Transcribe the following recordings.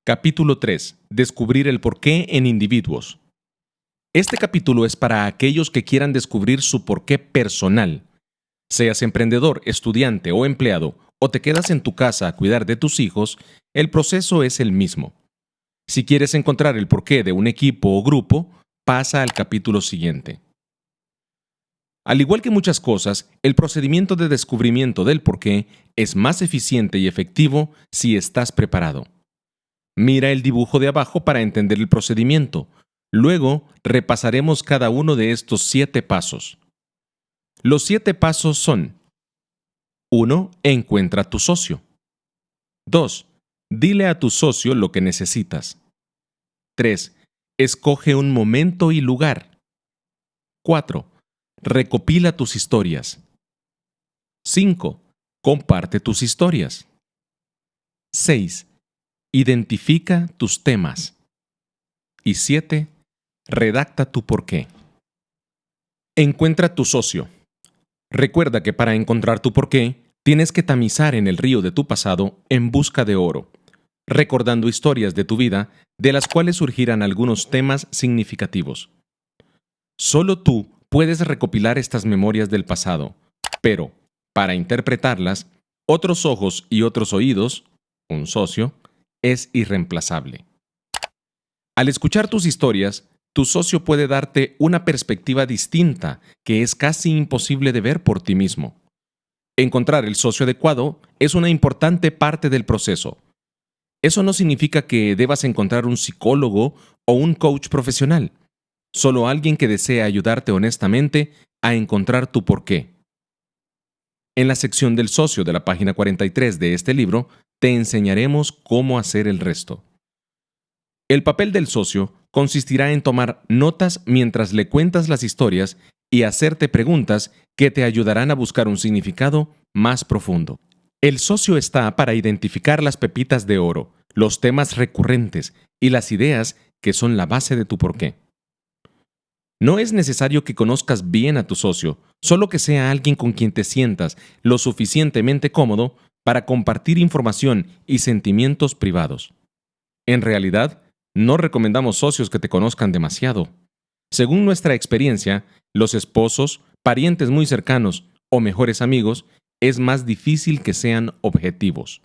Capítulo 3. Descubrir el porqué en individuos. Este capítulo es para aquellos que quieran descubrir su porqué personal. Seas emprendedor, estudiante o empleado, o te quedas en tu casa a cuidar de tus hijos, el proceso es el mismo. Si quieres encontrar el porqué de un equipo o grupo, pasa al capítulo siguiente. Al igual que muchas cosas, el procedimiento de descubrimiento del porqué es más eficiente y efectivo si estás preparado. Mira el dibujo de abajo para entender el procedimiento. Luego, repasaremos cada uno de estos 7 pasos. Los 7 pasos son: 1. Encuentra a tu socio. 2. Dile a tu socio lo que necesitas. 3. Escoge un momento y lugar. 4. Recopila tus historias. 5. Comparte tus historias. 6. Identifica tus temas. Y 7. Redacta tu porqué. Encuentra tu socio. Recuerda que para encontrar tu porqué, tienes que tamizar en el río de tu pasado en busca de oro, recordando historias de tu vida de las cuales surgirán algunos temas significativos. Solo tú puedes recopilar estas memorias del pasado, pero, para interpretarlas, otros ojos y otros oídos, un socio, es irreemplazable. Al escuchar tus historias, tu socio puede darte una perspectiva distinta que es casi imposible de ver por ti mismo. Encontrar el socio adecuado es una importante parte del proceso. Eso no significa que debas encontrar un psicólogo o un coach profesional, solo alguien que desee ayudarte honestamente a encontrar tu porqué. En la sección del socio de la página 43 de este libro, te enseñaremos cómo hacer el resto. El papel del socio consistirá en tomar notas mientras le cuentas las historias y hacerte preguntas que te ayudarán a buscar un significado más profundo. El socio está para identificar las pepitas de oro, los temas recurrentes y las ideas que son la base de tu porqué. No es necesario que conozcas bien a tu socio, solo que sea alguien con quien te sientas lo suficientemente cómodo para compartir información y sentimientos privados. En realidad, no recomendamos socios que te conozcan demasiado. Según nuestra experiencia, los esposos, parientes muy cercanos o mejores amigos es más difícil que sean objetivos.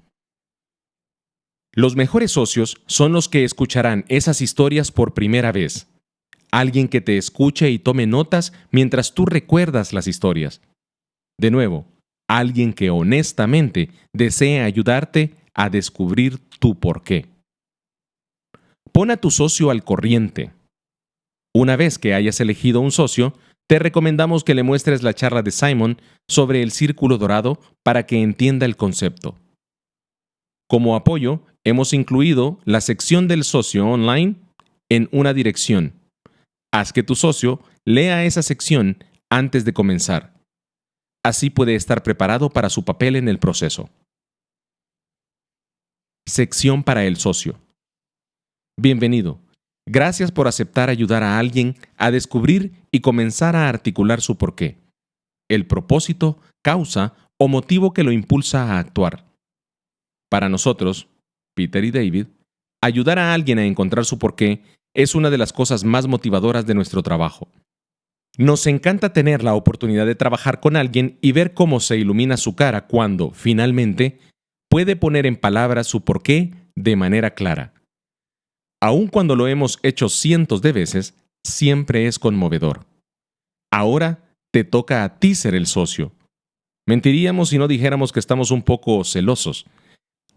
Los mejores socios son los que escucharán esas historias por primera vez. Alguien que te escuche y tome notas mientras tú recuerdas las historias. De nuevo, alguien que honestamente desee ayudarte a descubrir tu porqué. Pon a tu socio al corriente. Una vez que hayas elegido un socio, te recomendamos que le muestres la charla de Simon sobre el círculo dorado para que entienda el concepto. Como apoyo, hemos incluido la sección del socio online en una dirección. Haz que tu socio lea esa sección antes de comenzar. Así puede estar preparado para su papel en el proceso. Sección para el socio. Bienvenido. Gracias por aceptar ayudar a alguien a descubrir y comenzar a articular su porqué, el propósito, causa o motivo que lo impulsa a actuar. Para nosotros, Peter y David, ayudar a alguien a encontrar su porqué es una de las cosas más motivadoras de nuestro trabajo. Nos encanta tener la oportunidad de trabajar con alguien y ver cómo se ilumina su cara cuando, finalmente, puede poner en palabras su porqué de manera clara. Aun cuando lo hemos hecho cientos de veces, siempre es conmovedor. Ahora te toca a ti ser el socio. Mentiríamos si no dijéramos que estamos un poco celosos.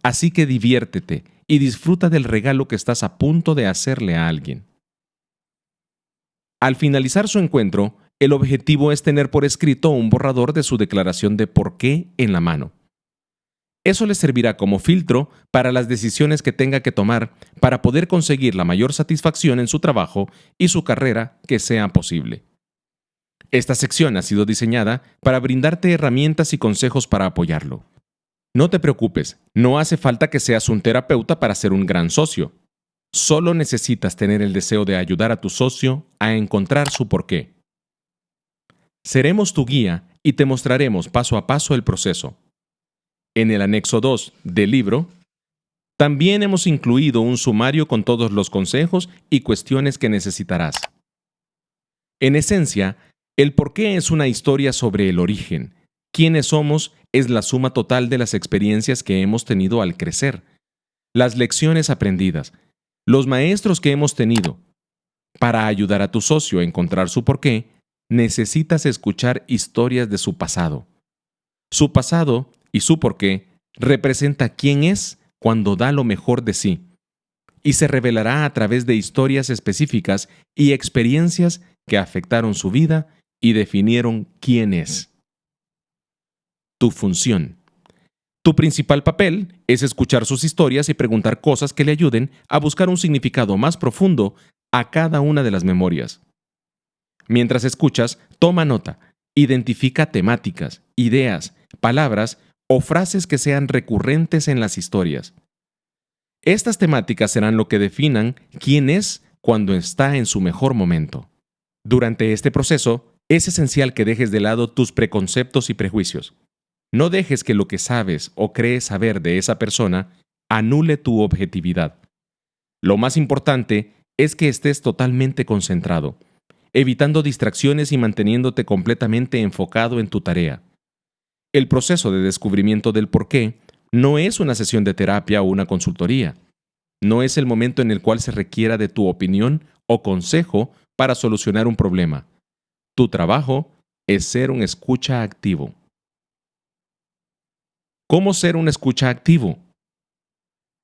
Así que diviértete y disfruta del regalo que estás a punto de hacerle a alguien. Al finalizar su encuentro, el objetivo es tener por escrito un borrador de su declaración de porqué en la mano. Eso le servirá como filtro para las decisiones que tenga que tomar para poder conseguir la mayor satisfacción en su trabajo y su carrera que sea posible. Esta sección ha sido diseñada para brindarte herramientas y consejos para apoyarlo. No te preocupes, no hace falta que seas un terapeuta para ser un gran socio. Solo necesitas tener el deseo de ayudar a tu socio a encontrar su porqué. Seremos tu guía y te mostraremos paso a paso el proceso. En el anexo 2 del libro, También hemos incluido un sumario con todos los consejos y cuestiones que necesitarás. En esencia, el porqué es una historia sobre el origen. Quiénes somos es la suma total de las experiencias que hemos tenido al crecer, las lecciones aprendidas, los maestros que hemos tenido. Para ayudar a tu socio a encontrar su porqué, necesitas escuchar historias de su pasado. Su pasado y su porqué representa quién es cuando da lo mejor de sí, y se revelará a través de historias específicas y experiencias que afectaron su vida y definieron quién es. Tu función. Tu principal papel es escuchar sus historias y preguntar cosas que le ayuden a buscar un significado más profundo a cada una de las memorias. Mientras escuchas, toma nota, identifica temáticas, ideas, palabras o frases que sean recurrentes en las historias. Estas temáticas serán lo que definan quién es cuando está en su mejor momento. Durante este proceso, es esencial que dejes de lado tus preconceptos y prejuicios. No dejes que lo que sabes o crees saber de esa persona anule tu objetividad. Lo más importante es que estés totalmente concentrado, evitando distracciones y manteniéndote completamente enfocado en tu tarea. El proceso de descubrimiento del porqué no es una sesión de terapia o una consultoría. No es el momento en el cual se requiera de tu opinión o consejo para solucionar un problema. Tu trabajo es ser un escucha activo. ¿Cómo ser un escucha activo?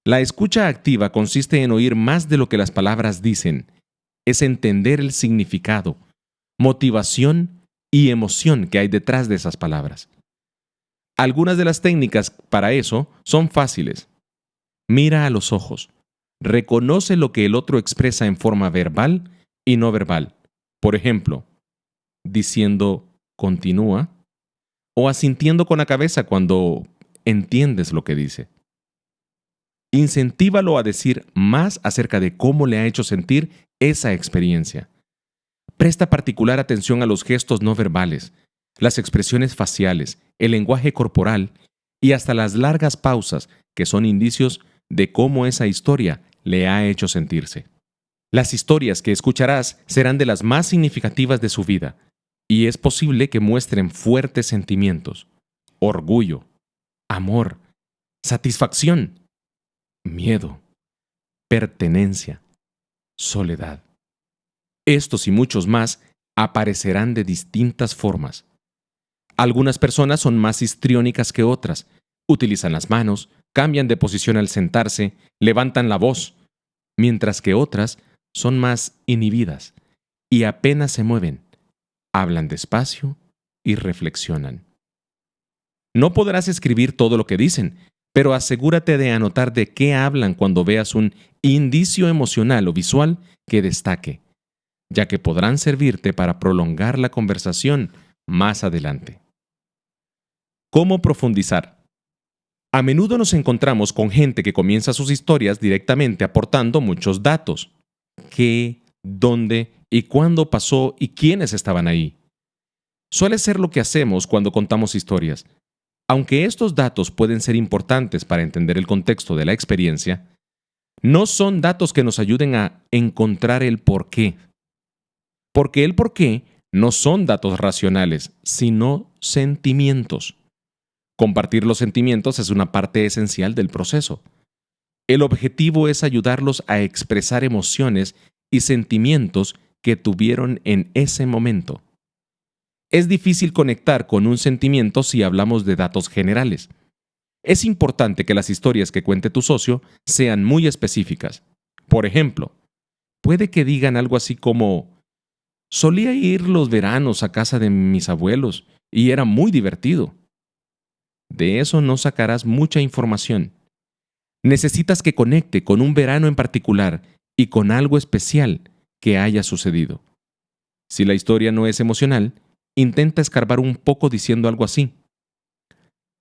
La escucha activa consiste en oír más de lo que las palabras dicen. Es entender el significado, motivación y emoción que hay detrás de esas palabras. Algunas de las técnicas para eso son fáciles. Mira a los ojos. Reconoce lo que el otro expresa en forma verbal y no verbal. Por ejemplo, diciendo continúa o asintiendo con la cabeza cuando entiendes lo que dice. Incentívalo a decir más acerca de cómo le ha hecho sentir esa experiencia. Presta particular atención a los gestos no verbales, las expresiones faciales, el lenguaje corporal y hasta las largas pausas que son indicios de cómo esa historia le ha hecho sentirse. Las historias que escucharás serán de las más significativas de su vida y es posible que muestren fuertes sentimientos: orgullo, amor, satisfacción, miedo, pertenencia, soledad. Estos y muchos más aparecerán de distintas formas. Algunas personas son más histriónicas que otras, utilizan las manos, cambian de posición al sentarse, levantan la voz, mientras que otras son más inhibidas y apenas se mueven, hablan despacio y reflexionan. No podrás escribir todo lo que dicen, pero asegúrate de anotar de qué hablan cuando veas un indicio emocional o visual que destaque, ya que podrán servirte para prolongar la conversación más adelante. ¿Cómo profundizar? A menudo nos encontramos con gente que comienza sus historias directamente aportando muchos datos. ¿Qué, dónde y cuándo pasó y quiénes estaban ahí? Suele ser lo que hacemos cuando contamos historias. Aunque estos datos pueden ser importantes para entender el contexto de la experiencia, no son datos que nos ayuden a encontrar el porqué. Porque el porqué no son datos racionales, sino sentimientos. Compartir los sentimientos es una parte esencial del proceso. El objetivo es ayudarlos a expresar emociones y sentimientos que tuvieron en ese momento. Es difícil conectar con un sentimiento si hablamos de datos generales. Es importante que las historias que cuente tu socio sean muy específicas. Por ejemplo, puede que digan algo así como: solía ir los veranos a casa de mis abuelos y era muy divertido. De eso no sacarás mucha información. Necesitas que conecte con un verano en particular y con algo especial que haya sucedido. Si la historia no es emocional, intenta escarbar un poco diciendo algo así: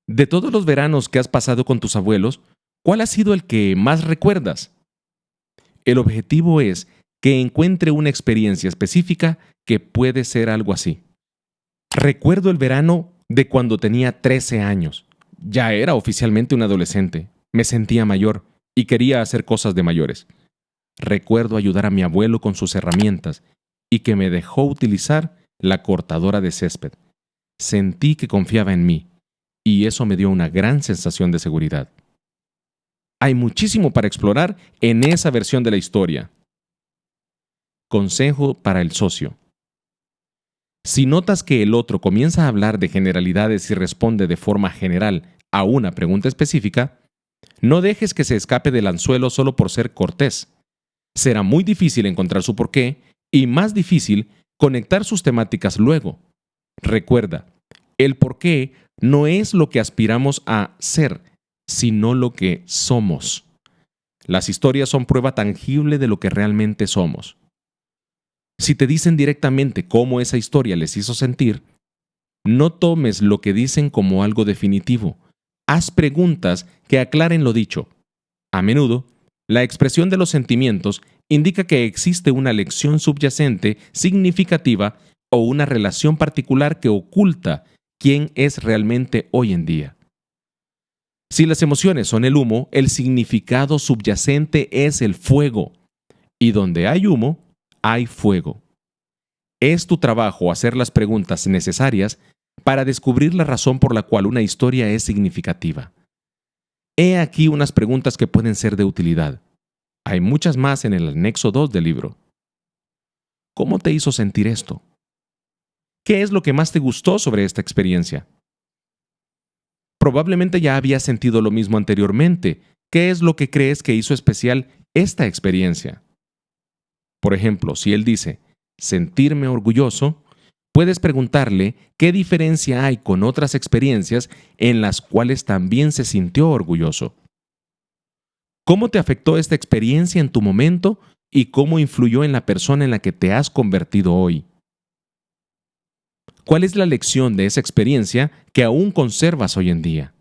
de todos los veranos que has pasado con tus abuelos, ¿cuál ha sido el que más recuerdas? El objetivo es que encuentre una experiencia específica que puede ser algo así. Recuerdo el verano de cuando tenía 13 años. Ya era oficialmente un adolescente. Me sentía mayor y quería hacer cosas de mayores. Recuerdo ayudar a mi abuelo con sus herramientas y que me dejó utilizar la cortadora de césped. Sentí que confiaba en mí y eso me dio una gran sensación de seguridad. Hay muchísimo para explorar en esa versión de la historia. Consejo para el socio. Si notas que el otro comienza a hablar de generalidades y responde de forma general a una pregunta específica, no dejes que se escape del anzuelo solo por ser cortés. Será muy difícil encontrar su porqué y más difícil conectar sus temáticas luego. Recuerda, el porqué no es lo que aspiramos a ser, sino lo que somos. Las historias son prueba tangible de lo que realmente somos. Si te dicen directamente cómo esa historia les hizo sentir, no tomes lo que dicen como algo definitivo. Haz preguntas que aclaren lo dicho. A menudo, la expresión de los sentimientos indica que existe una lección subyacente significativa o una relación particular que oculta quién es realmente hoy en día. Si las emociones son el humo, el significado subyacente es el fuego. Y donde hay humo, hay fuego. Es tu trabajo hacer las preguntas necesarias para descubrir la razón por la cual una historia es significativa. He aquí unas preguntas que pueden ser de utilidad. Hay muchas más en el anexo 2 del libro. ¿Cómo te hizo sentir esto? ¿Qué es lo que más te gustó sobre esta experiencia? Probablemente ya habías sentido lo mismo anteriormente. ¿Qué es lo que crees que hizo especial esta experiencia? Por ejemplo, si él dice, sentirme orgulloso, puedes preguntarle qué diferencia hay con otras experiencias en las cuales también se sintió orgulloso. ¿Cómo te afectó esta experiencia en tu momento y cómo influyó en la persona en la que te has convertido hoy? ¿Cuál es la lección de esa experiencia que aún conservas hoy en día?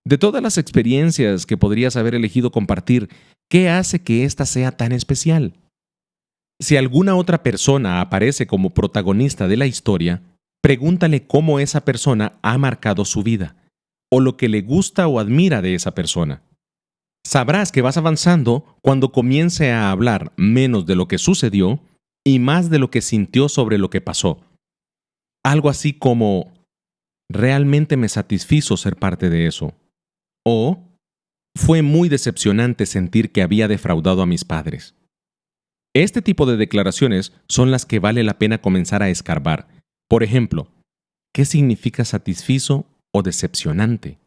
De todas las experiencias que podrías haber elegido compartir, ¿qué hace que esta sea tan especial? Si alguna otra persona aparece como protagonista de la historia, pregúntale cómo esa persona ha marcado su vida, o lo que le gusta o admira de esa persona. Sabrás que vas avanzando cuando comience a hablar menos de lo que sucedió y más de lo que sintió sobre lo que pasó. Algo así como, realmente me satisfizo ser parte de eso. O, fue muy decepcionante sentir que había defraudado a mis padres. Este tipo de declaraciones son las que vale la pena comenzar a escarbar. Por ejemplo, ¿qué significa satisfizo o decepcionante?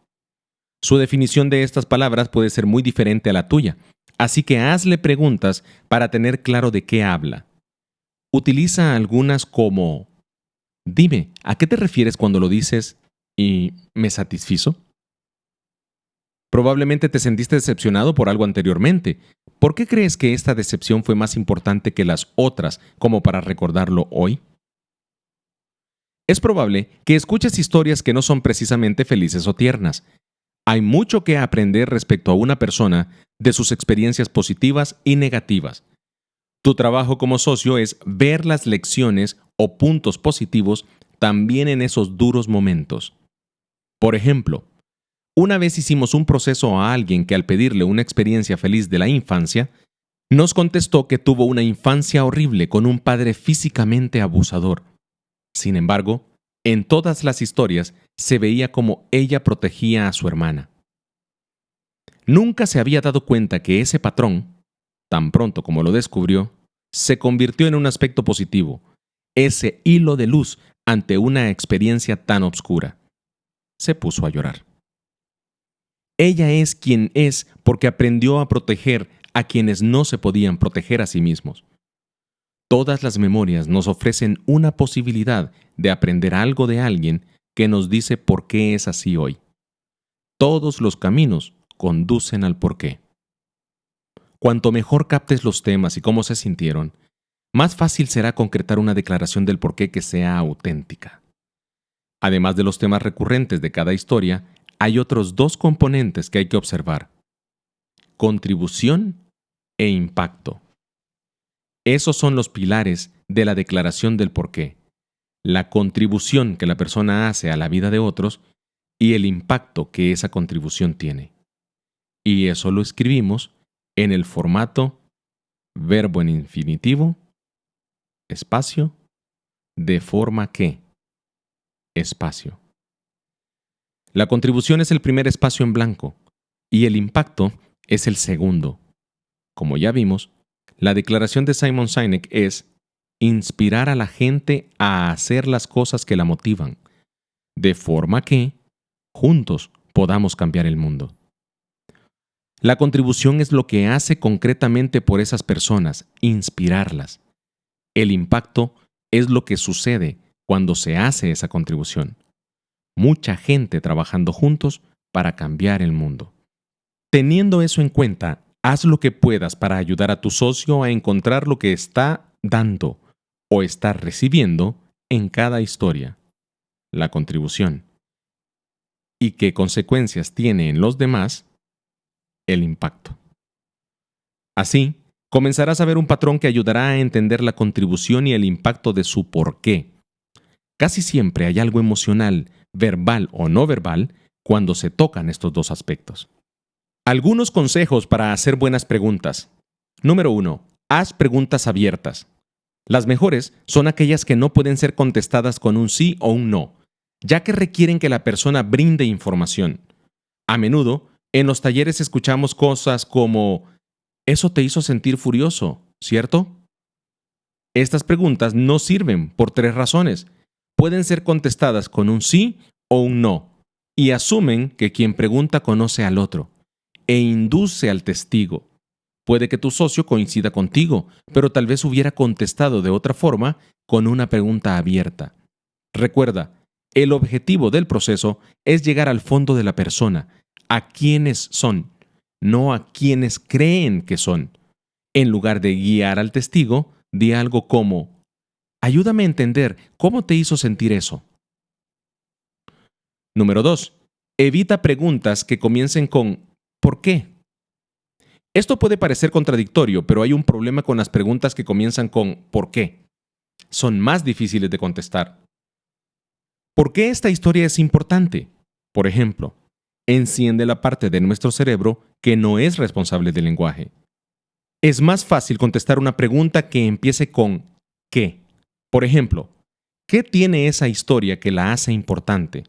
Su definición de estas palabras puede ser muy diferente a la tuya, así que hazle preguntas para tener claro de qué habla. Utiliza algunas como, dime, ¿a qué te refieres cuando lo dices y me satisfizo? Probablemente te sentiste decepcionado por algo anteriormente. ¿Por qué crees que esta decepción fue más importante que las otras como para recordarlo hoy? Es probable que escuches historias que no son precisamente felices o tiernas. Hay mucho que aprender respecto a una persona de sus experiencias positivas y negativas. Tu trabajo como socio es ver las lecciones o puntos positivos también en esos duros momentos. Por ejemplo, una vez hicimos un proceso a alguien que al pedirle una experiencia feliz de la infancia, nos contestó que tuvo una infancia horrible con un padre físicamente abusador. Sin embargo, en todas las historias se veía como ella protegía a su hermana. Nunca se había dado cuenta que ese patrón, tan pronto como lo descubrió, se convirtió en un aspecto positivo, ese hilo de luz ante una experiencia tan oscura. Se puso a llorar. Ella es quien es porque aprendió a proteger a quienes no se podían proteger a sí mismos. Todas las memorias nos ofrecen una posibilidad de aprender algo de alguien que nos dice por qué es así hoy. Todos los caminos conducen al porqué. Cuanto mejor captes los temas y cómo se sintieron, más fácil será concretar una declaración del porqué que sea auténtica. Además de los temas recurrentes de cada historia, hay otros dos componentes que hay que observar: contribución e impacto. Esos son los pilares de la declaración del porqué: la contribución que la persona hace a la vida de otros y el impacto que esa contribución tiene. Y eso lo escribimos en el formato verbo en infinitivo, espacio, de forma que, espacio. La contribución es el primer espacio en blanco y el impacto es el segundo. Como ya vimos, la declaración de Simon Sinek es inspirar a la gente a hacer las cosas que la motivan, de forma que, juntos, podamos cambiar el mundo. La contribución es lo que hace concretamente por esas personas, inspirarlas. El impacto es lo que sucede cuando se hace esa contribución. Mucha gente trabajando juntos para cambiar el mundo. Teniendo eso en cuenta, haz lo que puedas para ayudar a tu socio a encontrar lo que está dando o está recibiendo en cada historia, la contribución, y qué consecuencias tiene en los demás, el impacto. Así, comenzarás a ver un patrón que ayudará a entender la contribución y el impacto de su porqué. Casi siempre hay algo emocional, verbal o no verbal, cuando se tocan estos dos aspectos. Algunos consejos para hacer buenas preguntas. Número 1. Haz preguntas abiertas. Las mejores son aquellas que no pueden ser contestadas con un sí o un no, ya que requieren que la persona brinde información. A menudo, en los talleres escuchamos cosas como «Eso te hizo sentir furioso, ¿cierto?». Estas preguntas no sirven por 3 razones. Pueden ser contestadas con un sí o un no, y asumen que quien pregunta conoce al otro, e induce al testigo. Puede que tu socio coincida contigo, pero tal vez hubiera contestado de otra forma con una pregunta abierta. Recuerda, el objetivo del proceso es llegar al fondo de la persona, a quienes son, no a quienes creen que son. En lugar de guiar al testigo, di algo como, ayúdame a entender cómo te hizo sentir eso. Número 2. Evita preguntas que comiencen con ¿por qué? Esto puede parecer contradictorio, pero hay un problema con las preguntas que comienzan con ¿por qué? Son más difíciles de contestar. ¿Por qué esta historia es importante? Por ejemplo, enciende la parte de nuestro cerebro que no es responsable del lenguaje. Es más fácil contestar una pregunta que empiece con ¿qué? Por ejemplo, ¿qué tiene esa historia que la hace importante?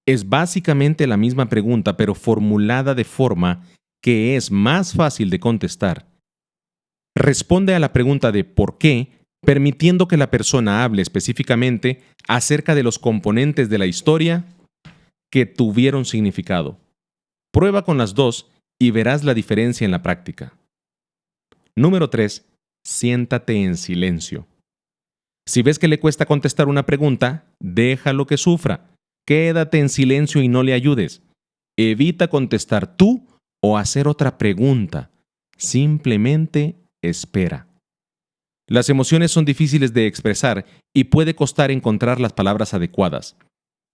Es básicamente la misma pregunta, pero formulada de forma que es más fácil de contestar. Responde a la pregunta de ¿por qué?, permitiendo que la persona hable específicamente acerca de los componentes de la historia que tuvieron significado. Prueba con las dos y verás la diferencia en la práctica. Número 3. Siéntate en silencio. Si ves que le cuesta contestar una pregunta, déjalo que sufra. Quédate en silencio y no le ayudes. Evita contestar tú o hacer otra pregunta. Simplemente espera. Las emociones son difíciles de expresar y puede costar encontrar las palabras adecuadas.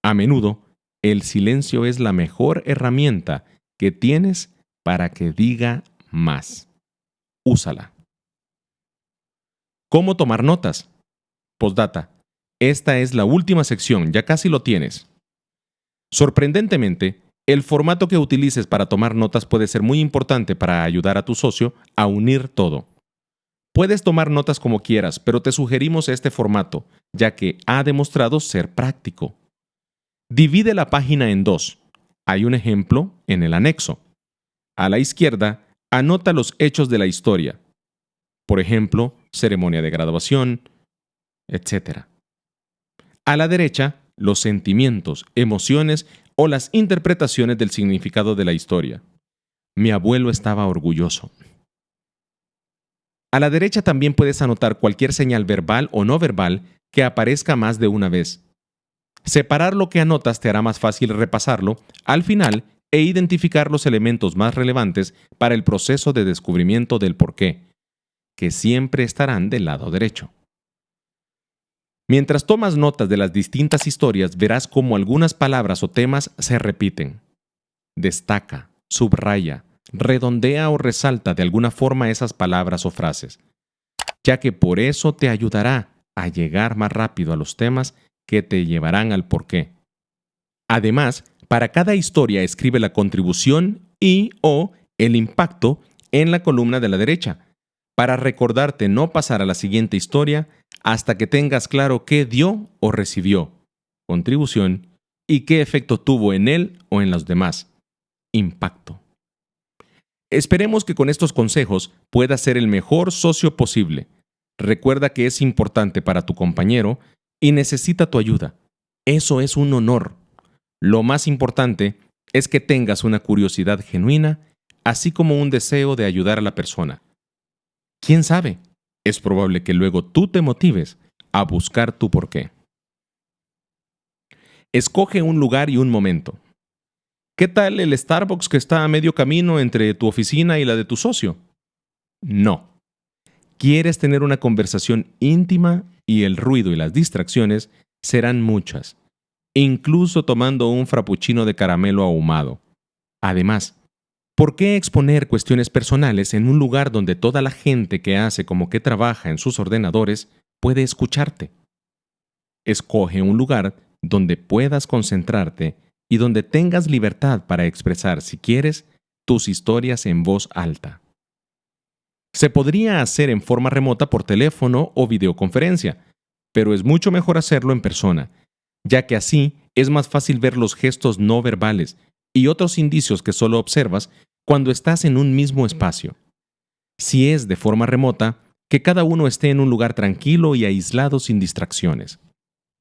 A menudo, el silencio es la mejor herramienta que tienes para que diga más. Úsala. ¿Cómo tomar notas? Postdata. Esta es la última sección, ya casi lo tienes. Sorprendentemente, el formato que utilices para tomar notas puede ser muy importante para ayudar a tu socio a unir todo. Puedes tomar notas como quieras, pero te sugerimos este formato, ya que ha demostrado ser práctico. Divide la página en 2. Hay un ejemplo en el anexo. A la izquierda, anota los hechos de la historia. Por ejemplo, ceremonia de graduación, etc. A la derecha, los sentimientos, emociones o las interpretaciones del significado de la historia. Mi abuelo estaba orgulloso. A la derecha también puedes anotar cualquier señal verbal o no verbal que aparezca más de una vez. Separar lo que anotas te hará más fácil repasarlo al final e identificar los elementos más relevantes para el proceso de descubrimiento del porqué, que siempre estarán del lado derecho. Mientras tomas notas de las distintas historias, verás cómo algunas palabras o temas se repiten. Destaca, subraya, redondea o resalta de alguna forma esas palabras o frases, ya que por eso te ayudará a llegar más rápido a los temas que te llevarán al porqué. Además, para cada historia escribe la contribución y o el impacto en la columna de la derecha, para recordarte no pasar a la siguiente historia hasta que tengas claro qué dio o recibió, contribución, y qué efecto tuvo en él o en los demás, impacto. Esperemos que con estos consejos puedas ser el mejor socio posible. Recuerda que es importante para tu compañero y necesita tu ayuda. Eso es un honor. Lo más importante es que tengas una curiosidad genuina, así como un deseo de ayudar a la persona. ¿Quién sabe? Es probable que luego tú te motives a buscar tu porqué. Escoge un lugar y un momento. ¿Qué tal el Starbucks que está a medio camino entre tu oficina y la de tu socio? No. Quieres tener una conversación íntima y el ruido y las distracciones serán muchas, incluso tomando un frappuccino de caramelo ahumado. Además, ¿por qué exponer cuestiones personales en un lugar donde toda la gente que hace como que trabaja en sus ordenadores puede escucharte? Escoge un lugar donde puedas concentrarte y donde tengas libertad para expresar, si quieres, tus historias en voz alta. Se podría hacer en forma remota por teléfono o videoconferencia, pero es mucho mejor hacerlo en persona, ya que así es más fácil ver los gestos no verbales y otros indicios que solo observas cuando estás en un mismo espacio. Si es de forma remota, que cada uno esté en un lugar tranquilo y aislado sin distracciones.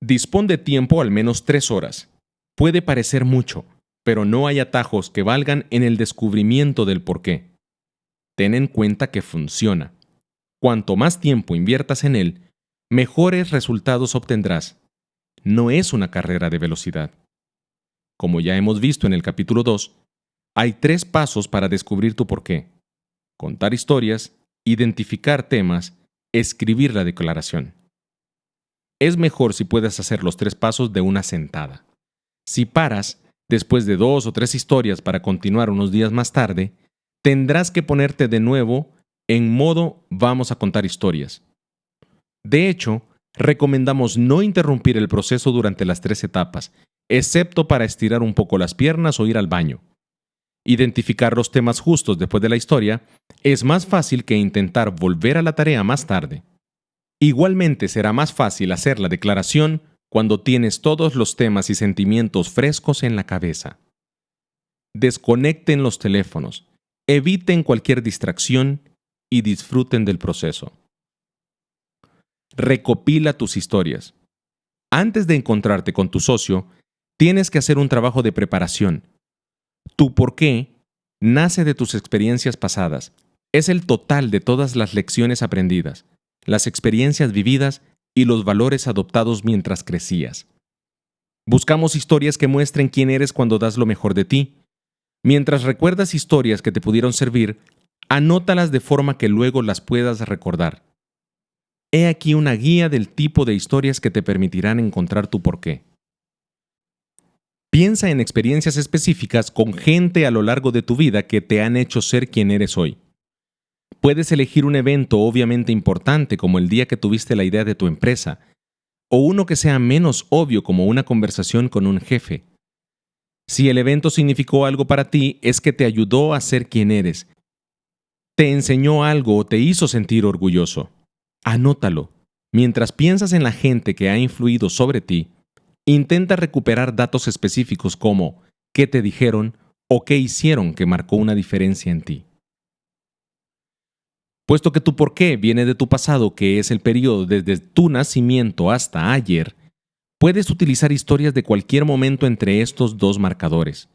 Dispón de tiempo al menos 3 horas. Puede parecer mucho, pero no hay atajos que valgan en el descubrimiento del porqué. Ten en cuenta que funciona. Cuanto más tiempo inviertas en él, mejores resultados obtendrás. No es una carrera de velocidad. Como ya hemos visto en el capítulo 2, hay 3 pasos para descubrir tu porqué: contar historias, identificar temas, escribir la declaración. Es mejor si puedes hacer los 3 pasos de una sentada. Si paras, después de 2 o 3 historias para continuar unos días más tarde, tendrás que ponerte de nuevo en modo vamos a contar historias. De hecho, recomendamos no interrumpir el proceso durante las 3 etapas, excepto para estirar un poco las piernas o ir al baño. Identificar los temas justos después de la historia es más fácil que intentar volver a la tarea más tarde. Igualmente será más fácil hacer la declaración cuando tienes todos los temas y sentimientos frescos en la cabeza. Desconecten los teléfonos, eviten cualquier distracción y disfruten del proceso. Recopila tus historias. Antes de encontrarte con tu socio, tienes que hacer un trabajo de preparación. Tu porqué nace de tus experiencias pasadas. Es el total de todas las lecciones aprendidas, las experiencias vividas y los valores adoptados mientras crecías. Buscamos historias que muestren quién eres cuando das lo mejor de ti. Mientras recuerdas historias que te pudieron servir, anótalas de forma que luego las puedas recordar. He aquí una guía del tipo de historias que te permitirán encontrar tu porqué. Piensa en experiencias específicas con gente a lo largo de tu vida que te han hecho ser quien eres hoy. Puedes elegir un evento obviamente importante como el día que tuviste la idea de tu empresa, o uno que sea menos obvio como una conversación con un jefe. Si el evento significó algo para ti, es que te ayudó a ser quien eres. Te enseñó algo o te hizo sentir orgulloso. Anótalo. Mientras piensas en la gente que ha influido sobre ti, intenta recuperar datos específicos como qué te dijeron o qué hicieron que marcó una diferencia en ti. Puesto que tu porqué viene de tu pasado, que es el periodo desde tu nacimiento hasta ayer, puedes utilizar historias de cualquier momento entre estos 2 marcadores.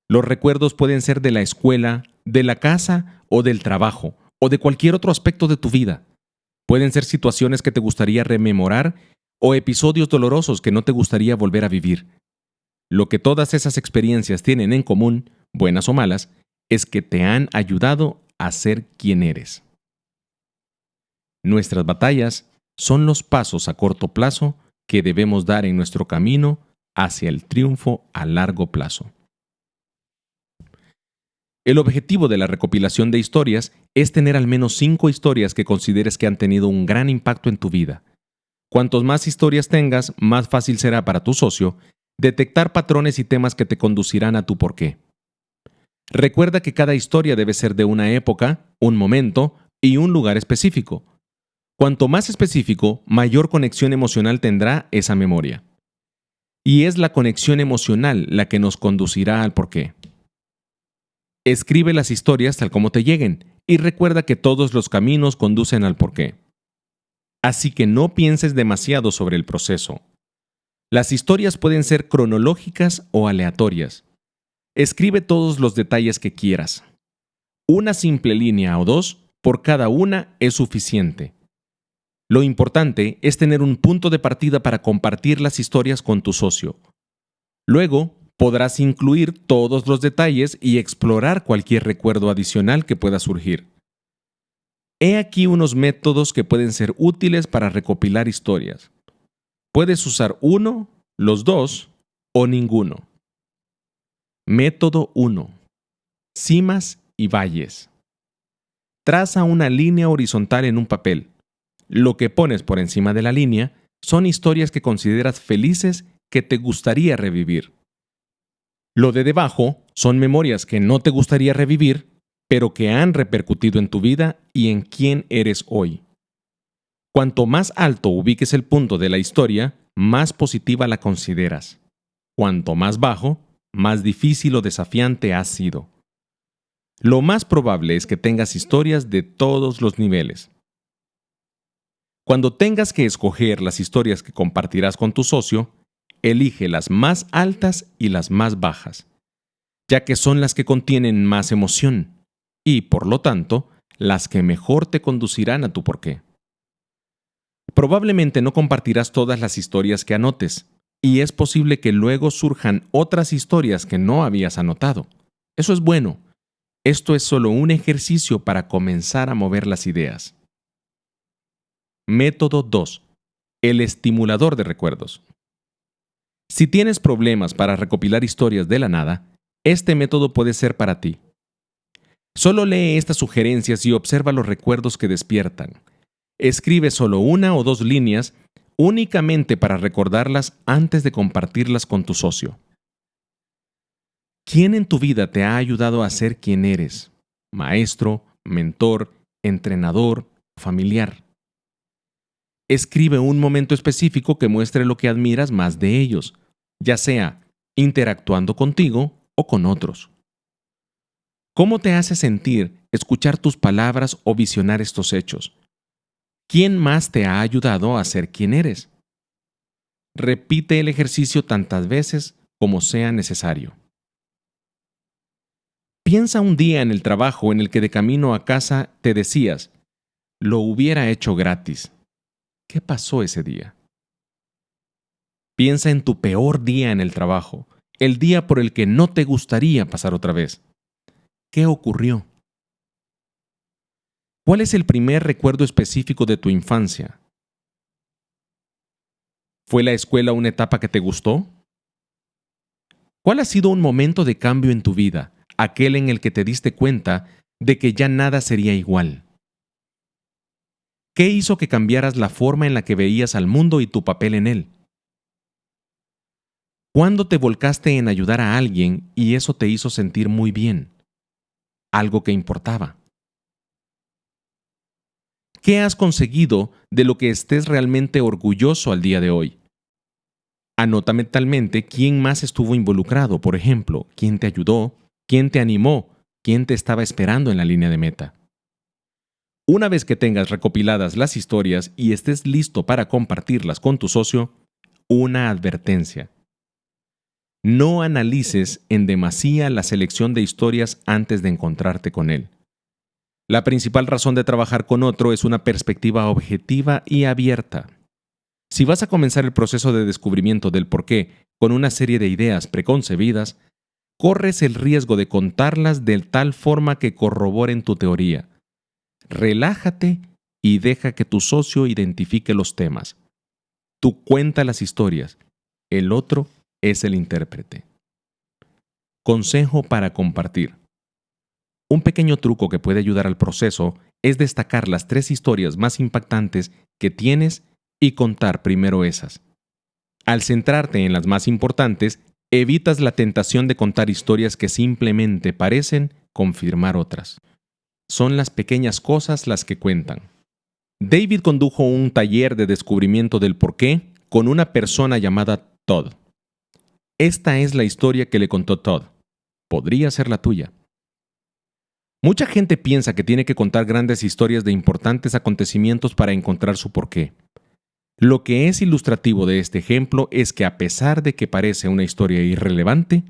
Los recuerdos pueden ser de la escuela, de la casa o del trabajo, o de cualquier otro aspecto de tu vida. Pueden ser situaciones que te gustaría rememorar o episodios dolorosos que no te gustaría volver a vivir. Lo que todas esas experiencias tienen en común, buenas o malas, es que te han ayudado a ser quien eres. Nuestras batallas son los pasos a corto plazo que debemos dar en nuestro camino hacia el triunfo a largo plazo. El objetivo de la recopilación de historias es tener al menos 5 historias que consideres que han tenido un gran impacto en tu vida. Cuantos más historias tengas, más fácil será para tu socio detectar patrones y temas que te conducirán a tu porqué. Recuerda que cada historia debe ser de una época, un momento y un lugar específico. Cuanto más específico, mayor conexión emocional tendrá esa memoria. Y es la conexión emocional la que nos conducirá al porqué. Escribe las historias tal como te lleguen y recuerda que todos los caminos conducen al porqué. Así que no pienses demasiado sobre el proceso. Las historias pueden ser cronológicas o aleatorias. Escribe todos los detalles que quieras. Una simple línea o dos por cada una es suficiente. Lo importante es tener un punto de partida para compartir las historias con tu socio. Luego, podrás incluir todos los detalles y explorar cualquier recuerdo adicional que pueda surgir. He aquí unos métodos que pueden ser útiles para recopilar historias. Puedes usar uno, los dos o ninguno. Método 1. Cimas y valles. Traza una línea horizontal en un papel. Lo que pones por encima de la línea son historias que consideras felices que te gustaría revivir. Lo de debajo son memorias que no te gustaría revivir, pero que han repercutido en tu vida y en quién eres hoy. Cuanto más alto ubiques el punto de la historia, más positiva la consideras. Cuanto más bajo, más difícil o desafiante ha sido. Lo más probable es que tengas historias de todos los niveles. Cuando tengas que escoger las historias que compartirás con tu socio, elige las más altas y las más bajas, ya que son las que contienen más emoción y, por lo tanto, las que mejor te conducirán a tu porqué. Probablemente no compartirás todas las historias que anotes, y es posible que luego surjan otras historias que no habías anotado. Eso es bueno. Esto es solo un ejercicio para comenzar a mover las ideas. Método 2. El estimulador de recuerdos. Si tienes problemas para recopilar historias de la nada, este método puede ser para ti. Solo lee estas sugerencias y observa los recuerdos que despiertan. Escribe solo una o dos líneas únicamente para recordarlas antes de compartirlas con tu socio. ¿Quién en tu vida te ha ayudado a ser quien eres? Maestro, mentor, entrenador, familiar. Escribe un momento específico que muestre lo que admiras más de ellos, ya sea interactuando contigo o con otros. ¿Cómo te hace sentir escuchar tus palabras o visionar estos hechos? ¿Quién más te ha ayudado a ser quien eres? Repite el ejercicio tantas veces como sea necesario. Piensa un día en el trabajo en el que de camino a casa te decías, lo hubiera hecho gratis. ¿Qué pasó ese día? Piensa en tu peor día en el trabajo, el día por el que no te gustaría pasar otra vez. ¿Qué ocurrió? ¿Cuál es el primer recuerdo específico de tu infancia? ¿Fue la escuela una etapa que te gustó? ¿Cuál ha sido un momento de cambio en tu vida, aquel en el que te diste cuenta de que ya nada sería igual? ¿Qué hizo que cambiaras la forma en la que veías al mundo y tu papel en él? ¿Cuándo te volcaste en ayudar a alguien y eso te hizo sentir muy bien? Algo que importaba. ¿Qué has conseguido de lo que estés realmente orgulloso al día de hoy? Anota mentalmente quién más estuvo involucrado, por ejemplo, quién te ayudó, quién te animó, quién te estaba esperando en la línea de meta. Una vez que tengas recopiladas las historias y estés listo para compartirlas con tu socio, una advertencia. No analices en demasía la selección de historias antes de encontrarte con él. La principal razón de trabajar con otro es una perspectiva objetiva y abierta. Si vas a comenzar el proceso de descubrimiento del porqué con una serie de ideas preconcebidas, corres el riesgo de contarlas de tal forma que corroboren tu teoría. Relájate y deja que tu socio identifique los temas. Tú cuenta las historias, el otro es el intérprete. Consejo para compartir. Un pequeño truco que puede ayudar al proceso es destacar las 3 historias más impactantes que tienes y contar primero esas. Al centrarte en las más importantes, evitas la tentación de contar historias que simplemente parecen confirmar otras. Son las pequeñas cosas las que cuentan. David condujo un taller de descubrimiento del porqué con una persona llamada Todd. Esta es la historia que le contó Todd. Podría ser la tuya. Mucha gente piensa que tiene que contar grandes historias de importantes acontecimientos para encontrar su porqué. Lo que es ilustrativo de este ejemplo es que a pesar de que parece una historia irrelevante,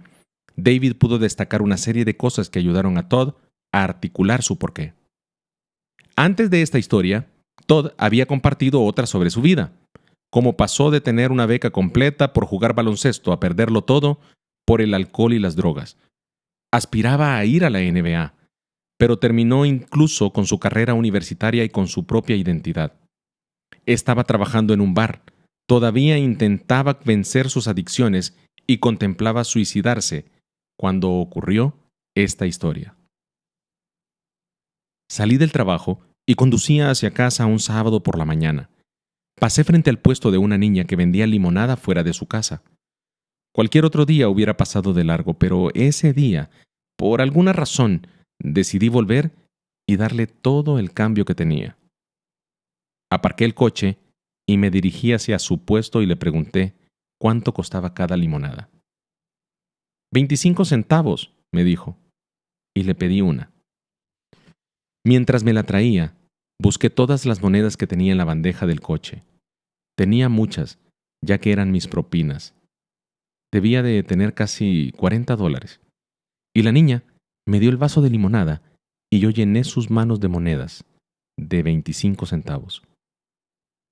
David pudo destacar una serie de cosas que ayudaron a Todd a articular su porqué. Antes de esta historia, Todd había compartido otra sobre su vida, cómo pasó de tener una beca completa por jugar baloncesto a perderlo todo por el alcohol y las drogas. Aspiraba a ir a la NBA, pero terminó incluso con su carrera universitaria y con su propia identidad. Estaba trabajando en un bar, todavía intentaba vencer sus adicciones y contemplaba suicidarse cuando ocurrió esta historia. Salí del trabajo y conducía hacia casa un sábado por la mañana. Pasé frente al puesto de una niña que vendía limonada fuera de su casa. Cualquier otro día hubiera pasado de largo, pero ese día, por alguna razón, decidí volver y darle todo el cambio que tenía. Aparqué el coche y me dirigí hacia su puesto y le pregunté cuánto costaba cada limonada. 25 centavos, me dijo, y le pedí una. Mientras me la traía, busqué todas las monedas que tenía en la bandeja del coche. Tenía muchas, ya que eran mis propinas. Debía de tener casi $40. Y la niña me dio el vaso de limonada y yo llené sus manos de monedas, de 25 centavos.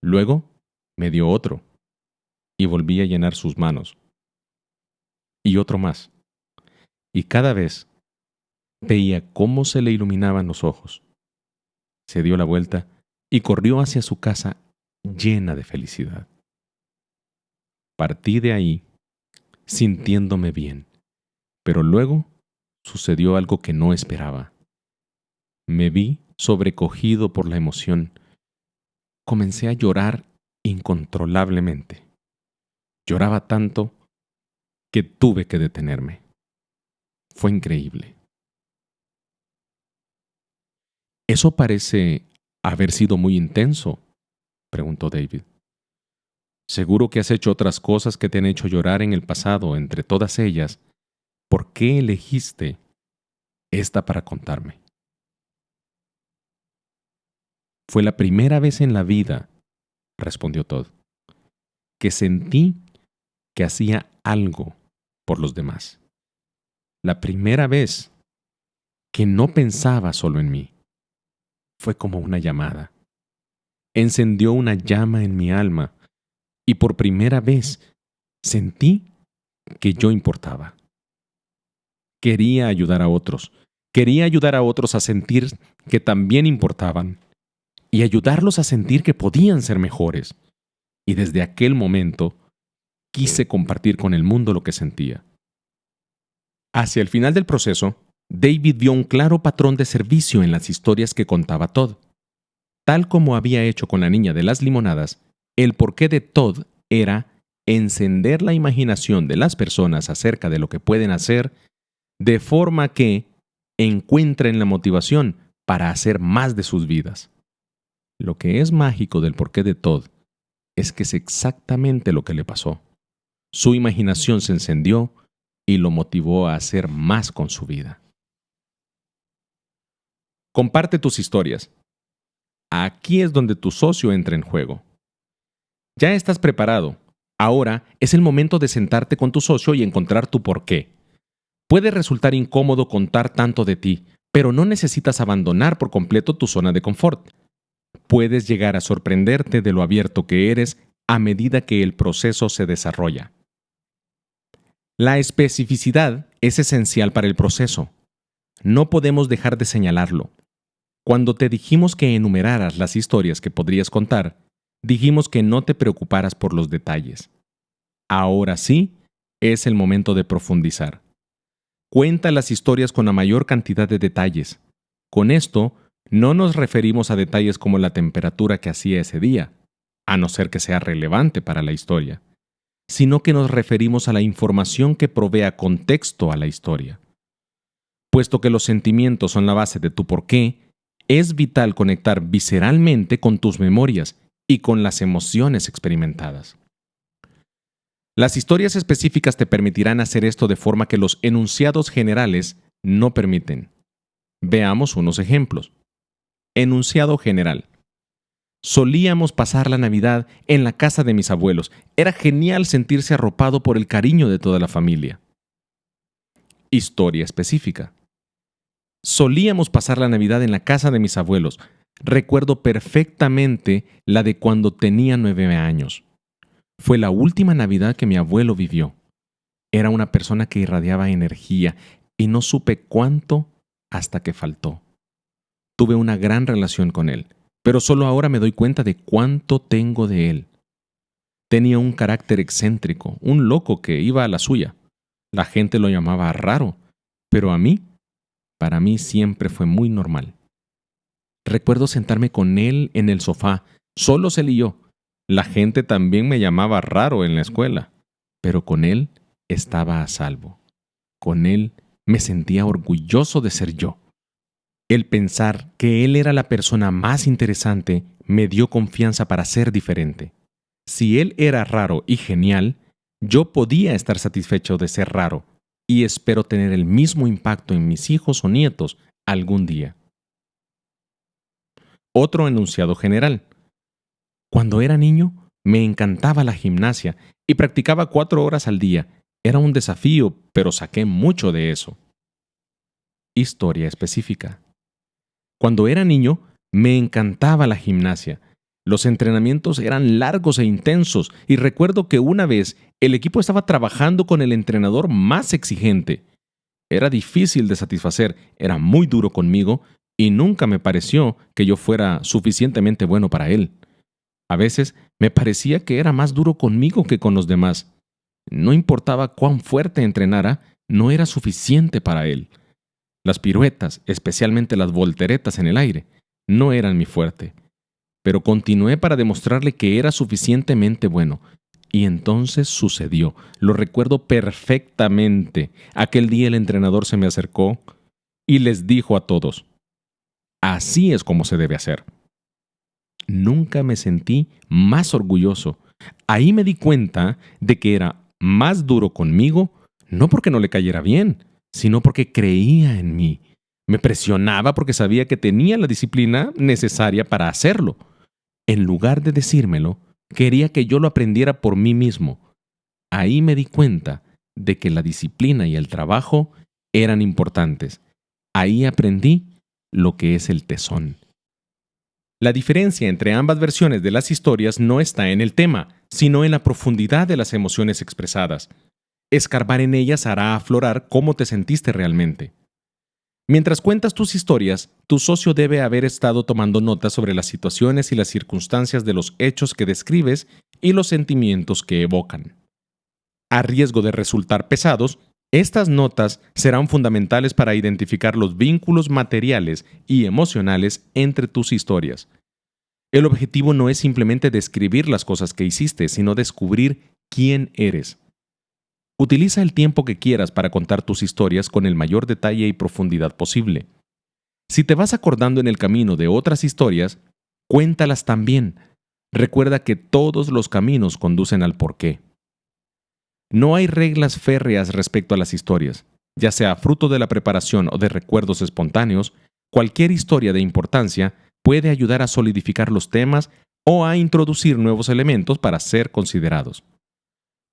Luego me dio otro y volví a llenar sus manos. Y otro más. Y cada vez veía cómo se le iluminaban los ojos. Se dio la vuelta y corrió hacia su casa llena de felicidad. Partí de ahí sintiéndome bien, pero luego sucedió algo que no esperaba. Me vi sobrecogido por la emoción. Comencé a llorar incontrolablemente. Lloraba tanto que tuve que detenerme. Fue increíble. «¿Eso parece haber sido muy intenso?», preguntó David. «Seguro que has hecho otras cosas que te han hecho llorar en el pasado. Entre todas ellas, ¿por qué elegiste esta para contarme?». «Fue la primera vez en la vida», respondió Todd, «que sentí que hacía algo por los demás. La primera vez que no pensaba solo en mí. Fue como una llamada. Encendió una llama en mi alma y por primera vez sentí que yo importaba. Quería ayudar a otros. Quería ayudar a otros a sentir que también importaban y ayudarlos a sentir que podían ser mejores. Y desde aquel momento quise compartir con el mundo lo que sentía». Hacia el final del proceso, David vio un claro patrón de servicio en las historias que contaba Todd. Tal como había hecho con la niña de las limonadas, el porqué de Todd era encender la imaginación de las personas acerca de lo que pueden hacer, de forma que encuentren la motivación para hacer más de sus vidas. Lo que es mágico del porqué de Todd es que es exactamente lo que le pasó. Su imaginación se encendió y lo motivó a hacer más con su vida. Comparte tus historias. Aquí es donde tu socio entra en juego. Ya estás preparado. Ahora es el momento de sentarte con tu socio y encontrar tu porqué. Puede resultar incómodo contar tanto de ti, pero no necesitas abandonar por completo tu zona de confort. Puedes llegar a sorprenderte de lo abierto que eres a medida que el proceso se desarrolla. La especificidad es esencial para el proceso. No podemos dejar de señalarlo. Cuando te dijimos que enumeraras las historias que podrías contar, dijimos que no te preocuparas por los detalles. Ahora sí, es el momento de profundizar. Cuenta las historias con la mayor cantidad de detalles. Con esto, no nos referimos a detalles como la temperatura que hacía ese día, a no ser que sea relevante para la historia, sino que nos referimos a la información que provea contexto a la historia. Puesto que los sentimientos son la base de tu porqué, es vital conectar visceralmente con tus memorias y con las emociones experimentadas. Las historias específicas te permitirán hacer esto de forma que los enunciados generales no permiten. Veamos unos ejemplos. Enunciado general. Solíamos pasar la Navidad en la casa de mis abuelos. Era genial sentirse arropado por el cariño de toda la familia. Historia específica. Solíamos pasar la Navidad en la casa de mis abuelos. Recuerdo perfectamente la de cuando tenía 9 años. Fue la última Navidad que mi abuelo vivió. Era una persona que irradiaba energía y no supe cuánto hasta que faltó. Tuve una gran relación con él, pero solo ahora me doy cuenta de cuánto tengo de él. Tenía un carácter excéntrico, un loco que iba a la suya. La gente lo llamaba raro, pero para mí siempre fue muy normal. Recuerdo sentarme con él en el sofá, solos él y yo. La gente también me llamaba raro en la escuela, pero con él estaba a salvo. Con él me sentía orgulloso de ser yo. El pensar que él era la persona más interesante me dio confianza para ser diferente. Si él era raro y genial, yo podía estar satisfecho de ser raro y espero tener el mismo impacto en mis hijos o nietos algún día. Otro enunciado general. Cuando era niño, me encantaba la gimnasia y practicaba 4 horas al día. Era un desafío, pero saqué mucho de eso. Historia específica. Cuando era niño, me encantaba la gimnasia. Los entrenamientos eran largos e intensos y recuerdo que una vez el equipo estaba trabajando con el entrenador más exigente. Era difícil de satisfacer, era muy duro conmigo y nunca me pareció que yo fuera suficientemente bueno para él. A veces me parecía que era más duro conmigo que con los demás. No importaba cuán fuerte entrenara, no era suficiente para él. Las piruetas, especialmente las volteretas en el aire, no eran mi fuerte. Pero continué para demostrarle que era suficientemente bueno. Y entonces sucedió. Lo recuerdo perfectamente. Aquel día el entrenador se me acercó y les dijo a todos: así es como se debe hacer. Nunca me sentí más orgulloso. Ahí me di cuenta de que era más duro conmigo, no porque no le cayera bien, sino porque creía en mí. Me presionaba porque sabía que tenía la disciplina necesaria para hacerlo. En lugar de decírmelo, quería que yo lo aprendiera por mí mismo. Ahí me di cuenta de que la disciplina y el trabajo eran importantes. Ahí aprendí lo que es el tesón. La diferencia entre ambas versiones de las historias no está en el tema, sino en la profundidad de las emociones expresadas. Escarbar en ellas hará aflorar cómo te sentiste realmente. Mientras cuentas tus historias, tu socio debe haber estado tomando notas sobre las situaciones y las circunstancias de los hechos que describes y los sentimientos que evocan. A riesgo de resultar pesados, estas notas serán fundamentales para identificar los vínculos materiales y emocionales entre tus historias. El objetivo no es simplemente describir las cosas que hiciste, sino descubrir quién eres. Utiliza el tiempo que quieras para contar tus historias con el mayor detalle y profundidad posible. Si te vas acordando en el camino de otras historias, cuéntalas también. Recuerda que todos los caminos conducen al porqué. No hay reglas férreas respecto a las historias. Ya sea fruto de la preparación o de recuerdos espontáneos, cualquier historia de importancia puede ayudar a solidificar los temas o a introducir nuevos elementos para ser considerados.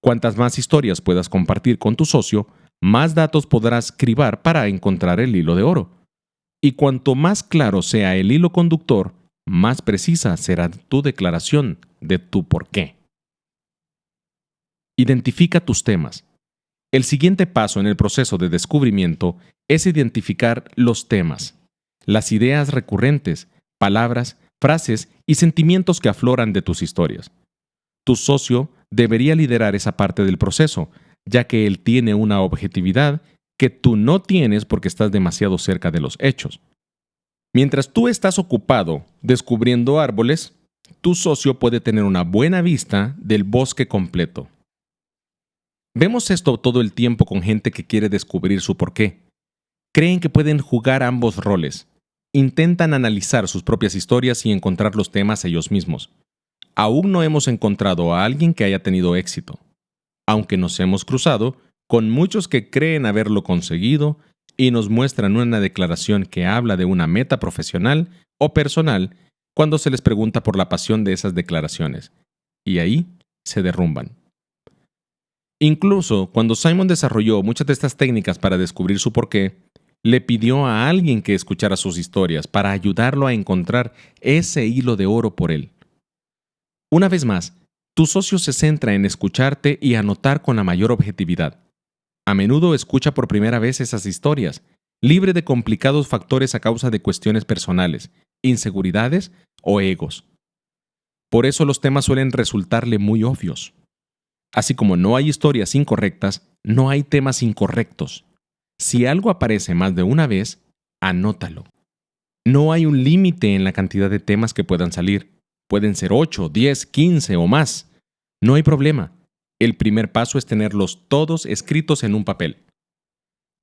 Cuantas más historias puedas compartir con tu socio, más datos podrás cribar para encontrar el hilo de oro. Y cuanto más claro sea el hilo conductor, más precisa será tu declaración de tu porqué. Identifica tus temas. El siguiente paso en el proceso de descubrimiento es identificar los temas, las ideas recurrentes, palabras, frases y sentimientos que afloran de tus historias. Tu socio debería liderar esa parte del proceso, ya que él tiene una objetividad que tú no tienes porque estás demasiado cerca de los hechos. Mientras tú estás ocupado descubriendo árboles, tu socio puede tener una buena vista del bosque completo. Vemos esto todo el tiempo con gente que quiere descubrir su porqué. Creen que pueden jugar ambos roles. Intentan analizar sus propias historias y encontrar los temas ellos mismos. Aún no hemos encontrado a alguien que haya tenido éxito, aunque nos hemos cruzado con muchos que creen haberlo conseguido y nos muestran una declaración que habla de una meta profesional o personal cuando se les pregunta por la pasión de esas declaraciones, y ahí se derrumban. Incluso cuando Simon desarrolló muchas de estas técnicas para descubrir su porqué, le pidió a alguien que escuchara sus historias para ayudarlo a encontrar ese hilo de oro por él. Una vez más, tu socio se centra en escucharte y anotar con la mayor objetividad. A menudo escucha por primera vez esas historias, libre de complicados factores a causa de cuestiones personales, inseguridades o egos. Por eso los temas suelen resultarle muy obvios. Así como no hay historias incorrectas, no hay temas incorrectos. Si algo aparece más de una vez, anótalo. No hay un límite en la cantidad de temas que puedan salir. Pueden ser 8, 10, 15 o más. No hay problema. El primer paso es tenerlos todos escritos en un papel.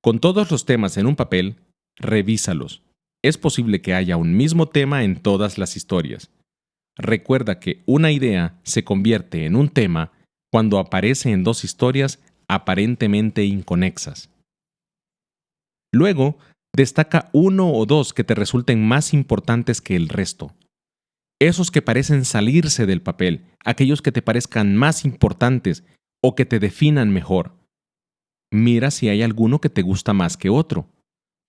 Con todos los temas en un papel, revísalos. Es posible que haya un mismo tema en todas las historias. Recuerda que una idea se convierte en un tema cuando aparece en dos historias aparentemente inconexas. Luego, destaca uno o dos que te resulten más importantes que el resto. Esos que parecen salirse del papel, aquellos que te parezcan más importantes o que te definan mejor. Mira si hay alguno que te gusta más que otro.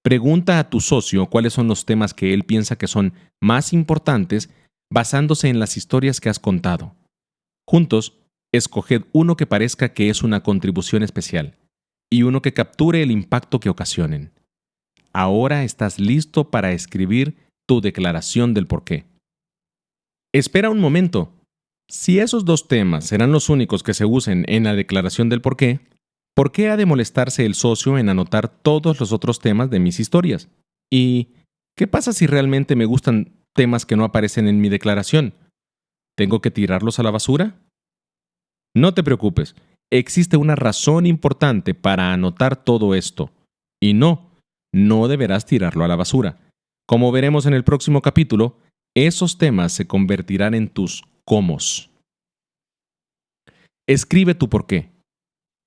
Pregunta a tu socio cuáles son los temas que él piensa que son más importantes basándose en las historias que has contado. Juntos, escoged uno que parezca que es una contribución especial y uno que capture el impacto que ocasionen. Ahora estás listo para escribir tu declaración del porqué. Espera un momento. Si esos dos temas serán los únicos que se usen en la declaración del porqué, ¿por qué ha de molestarse el socio en anotar todos los otros temas de mis historias? ¿Y qué pasa si realmente me gustan temas que no aparecen en mi declaración? ¿Tengo que tirarlos a la basura? No te preocupes, existe una razón importante para anotar todo esto. Y no deberás tirarlo a la basura. Como veremos en el próximo capítulo, esos temas se convertirán en tus cómos. Escribe tu porqué.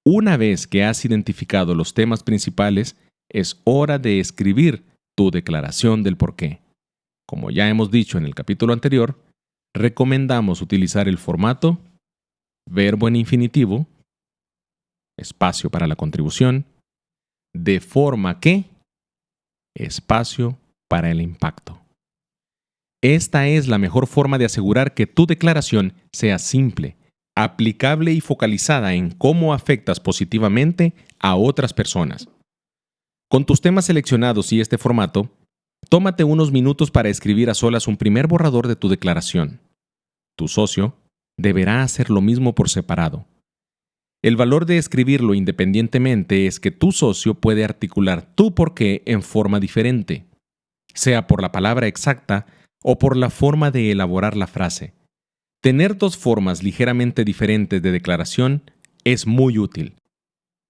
Una vez que has identificado los temas principales, es hora de escribir tu declaración del porqué. Como ya hemos dicho en el capítulo anterior, recomendamos utilizar el formato verbo en infinitivo, espacio para la contribución, de forma que, espacio para el impacto. Esta es la mejor forma de asegurar que tu declaración sea simple, aplicable y focalizada en cómo afectas positivamente a otras personas. Con tus temas seleccionados y este formato, tómate unos minutos para escribir a solas un primer borrador de tu declaración. Tu socio deberá hacer lo mismo por separado. El valor de escribirlo independientemente es que tu socio puede articular tu porqué en forma diferente, sea por la palabra exacta o por la forma de elaborar la frase. Tener dos formas ligeramente diferentes de declaración es muy útil.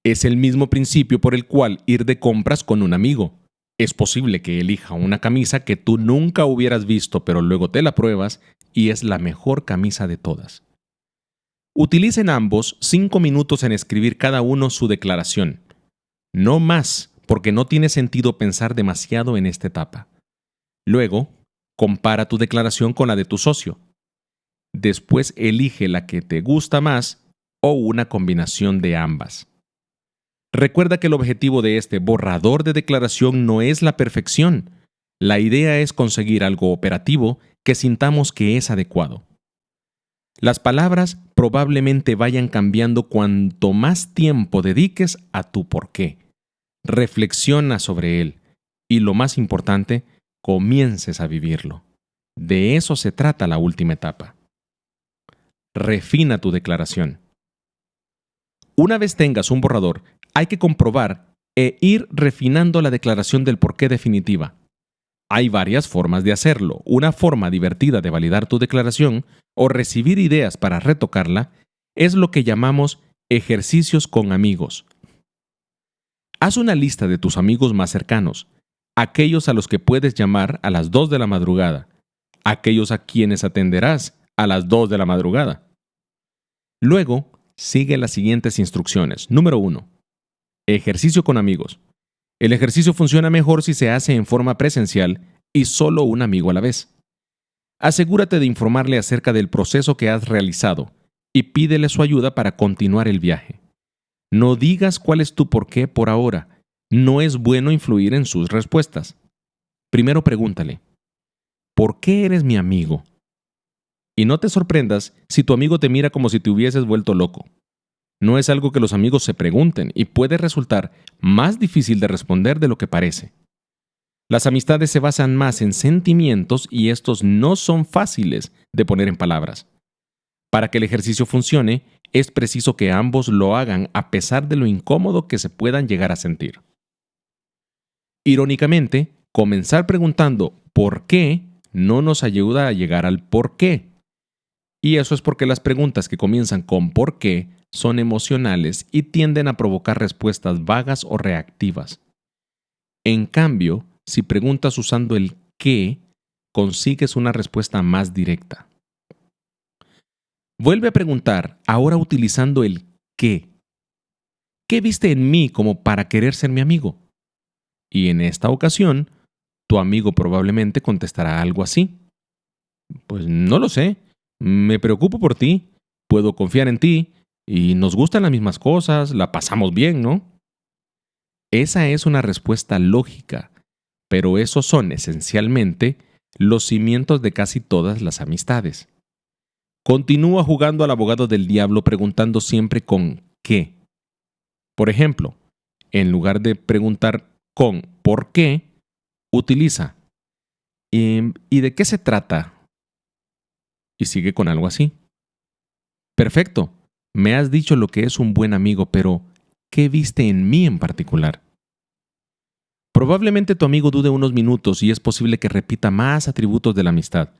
Es el mismo principio por el cual ir de compras con un amigo. Es posible que elija una camisa que tú nunca hubieras visto, pero luego te la pruebas y es la mejor camisa de todas. Utilicen ambos 5 minutos en escribir cada uno su declaración. No más, porque no tiene sentido pensar demasiado en esta etapa. Luego, compara tu declaración con la de tu socio. Después elige la que te gusta más o una combinación de ambas. Recuerda que el objetivo de este borrador de declaración no es la perfección. La idea es conseguir algo operativo que sintamos que es adecuado. Las palabras probablemente vayan cambiando cuanto más tiempo dediques a tu porqué. Reflexiona sobre él y, lo más importante, comiences a vivirlo. De eso se trata la última etapa. Refina tu declaración. Una vez tengas un borrador, hay que comprobar e ir refinando la declaración del porqué definitiva. Hay varias formas de hacerlo. Una forma divertida de validar tu declaración o recibir ideas para retocarla es lo que llamamos Ejercicios con amigos. Haz una lista de tus amigos más cercanos, aquellos a los que puedes llamar a las 2 de la madrugada, aquellos a quienes atenderás a las 2 de la madrugada. Luego, sigue las siguientes instrucciones. Número 1. Ejercicio con amigos. El ejercicio funciona mejor si se hace en forma presencial y solo un amigo a la vez. Asegúrate de informarle acerca del proceso que has realizado y pídele su ayuda para continuar el viaje. No digas cuál es tu porqué por ahora. No es bueno influir en sus respuestas. Primero pregúntale, ¿por qué eres mi amigo? Y no te sorprendas si tu amigo te mira como si te hubieses vuelto loco. No es algo que los amigos se pregunten y puede resultar más difícil de responder de lo que parece. Las amistades se basan más en sentimientos y estos no son fáciles de poner en palabras. Para que el ejercicio funcione, es preciso que ambos lo hagan a pesar de lo incómodo que se puedan llegar a sentir. Irónicamente, comenzar preguntando ¿por qué? No nos ayuda a llegar al por qué. Y eso es porque las preguntas que comienzan con ¿por qué? Son emocionales y tienden a provocar respuestas vagas o reactivas. En cambio, si preguntas usando el qué, consigues una respuesta más directa. Vuelve a preguntar, ahora utilizando el qué. ¿Qué viste en mí como para querer ser mi amigo? Y en esta ocasión, tu amigo probablemente contestará algo así. Pues no lo sé, me preocupo por ti, puedo confiar en ti, y nos gustan las mismas cosas, la pasamos bien, ¿no? Esa es una respuesta lógica, pero esos son esencialmente los cimientos de casi todas las amistades. Continúa jugando al abogado del diablo preguntando siempre con ¿qué? Por ejemplo, en lugar de preguntar con ¿por qué?, utiliza ¿y de qué se trata? Y sigue con algo así. Perfecto, me has dicho lo que es un buen amigo, pero ¿qué viste en mí en particular? Probablemente tu amigo dude unos minutos y es posible que repita más atributos de la amistad.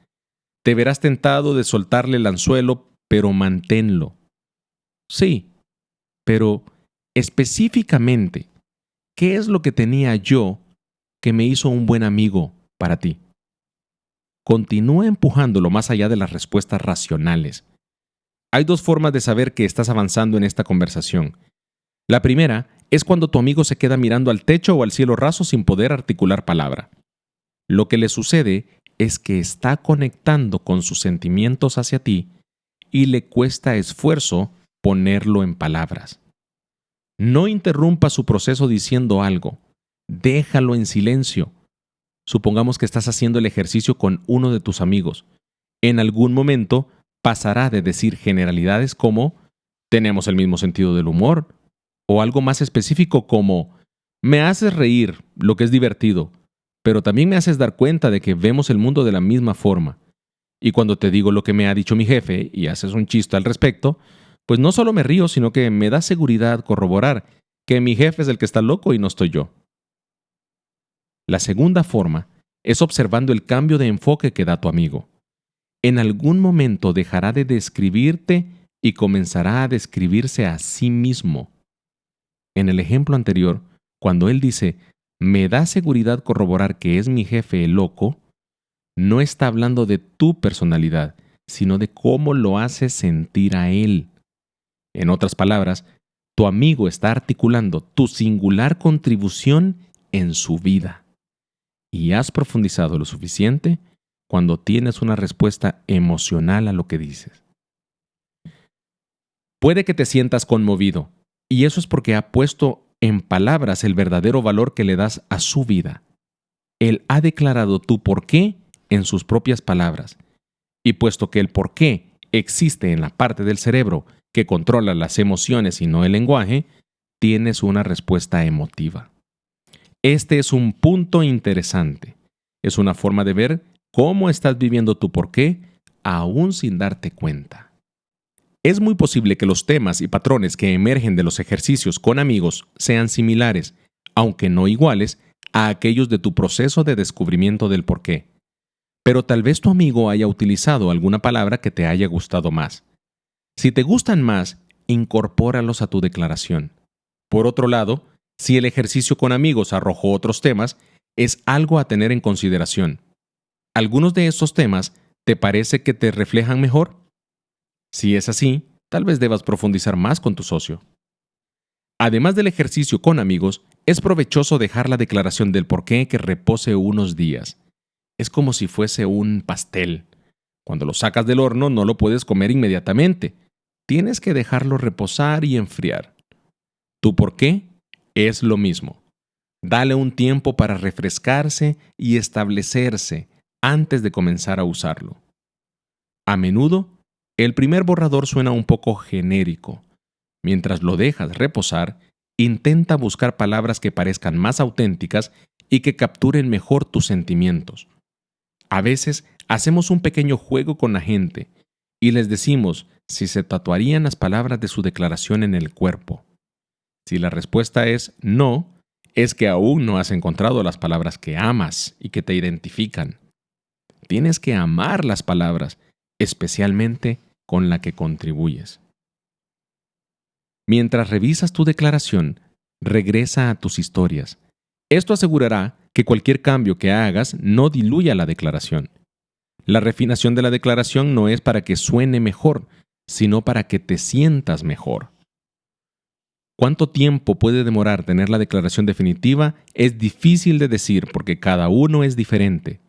Te verás tentado de soltarle el anzuelo, pero manténlo. Sí, pero específicamente, ¿qué es lo que tenía yo que me hizo un buen amigo para ti? Continúa empujándolo más allá de las respuestas racionales. Hay dos formas de saber que estás avanzando en esta conversación. La primera es cuando tu amigo se queda mirando al techo o al cielo raso sin poder articular palabra. Lo que le sucede es que está conectando con sus sentimientos hacia ti y le cuesta esfuerzo ponerlo en palabras. No interrumpa su proceso diciendo algo. Déjalo en silencio. Supongamos que estás haciendo el ejercicio con uno de tus amigos. En algún momento pasará de decir generalidades como «tenemos el mismo sentido del humor» o algo más específico como «me haces reír, lo que es divertido, pero también me haces dar cuenta de que vemos el mundo de la misma forma. Y cuando te digo lo que me ha dicho mi jefe y haces un chiste al respecto, pues no solo me río, sino que me da seguridad corroborar que mi jefe es el que está loco y no estoy yo». La segunda forma es observando el cambio de enfoque que da tu amigo. En algún momento dejará de describirte y comenzará a describirse a sí mismo. En el ejemplo anterior, cuando él dice, me da seguridad corroborar que es mi jefe el loco, no está hablando de tu personalidad, sino de cómo lo haces sentir a él. En otras palabras, tu amigo está articulando tu singular contribución en su vida. Y has profundizado lo suficiente cuando tienes una respuesta emocional a lo que dices. Puede que te sientas conmovido, y eso es porque ha puesto en palabras el verdadero valor que le das a su vida. Él ha declarado tu porqué en sus propias palabras, y puesto que el porqué existe en la parte del cerebro que controla las emociones y no el lenguaje, tienes una respuesta emotiva. Este es un punto interesante. Es una forma de ver cómo estás viviendo tu porqué aún sin darte cuenta. Es muy posible que los temas y patrones que emergen de los ejercicios con amigos sean similares, aunque no iguales, a aquellos de tu proceso de descubrimiento del porqué. Pero tal vez tu amigo haya utilizado alguna palabra que te haya gustado más. Si te gustan más, incorpóralos a tu declaración. Por otro lado, si el ejercicio con amigos arrojó otros temas, es algo a tener en consideración. ¿Algunos de estos temas te parece que te reflejan mejor? Si es así, tal vez debas profundizar más con tu socio. Además del ejercicio con amigos, es provechoso dejar la declaración del porqué que repose unos días. Es como si fuese un pastel. Cuando lo sacas del horno no lo puedes comer inmediatamente. Tienes que dejarlo reposar y enfriar. Tu porqué es lo mismo. Dale un tiempo para refrescarse y establecerse antes de comenzar a usarlo. A menudo, el primer borrador suena un poco genérico. Mientras lo dejas reposar, intenta buscar palabras que parezcan más auténticas y que capturen mejor tus sentimientos. A veces hacemos un pequeño juego con la gente y les decimos si se tatuarían las palabras de su declaración en el cuerpo. Si la respuesta es no, es que aún no has encontrado las palabras que amas y que te identifican. Tienes que amar las palabras, especialmente con la que contribuyes. Mientras revisas tu declaración, regresa a tus historias. Esto asegurará que cualquier cambio que hagas no diluya la declaración. La refinación de la declaración no es para que suene mejor, sino para que te sientas mejor. ¿Cuánto tiempo puede demorar tener la declaración definitiva? Es difícil de decir porque cada uno es diferente.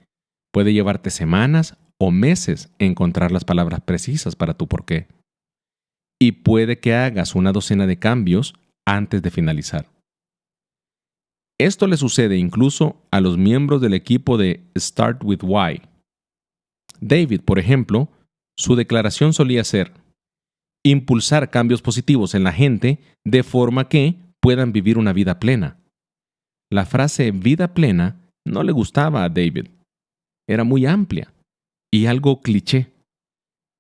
Puede llevarte semanas o meses encontrar las palabras precisas para tu porqué. Y puede que hagas una docena de cambios antes de finalizar. Esto le sucede incluso a los miembros del equipo de Start with Why. David, por ejemplo, su declaración solía ser impulsar cambios positivos en la gente de forma que puedan vivir una vida plena. La frase vida plena no le gustaba a David. Era muy amplia y algo cliché.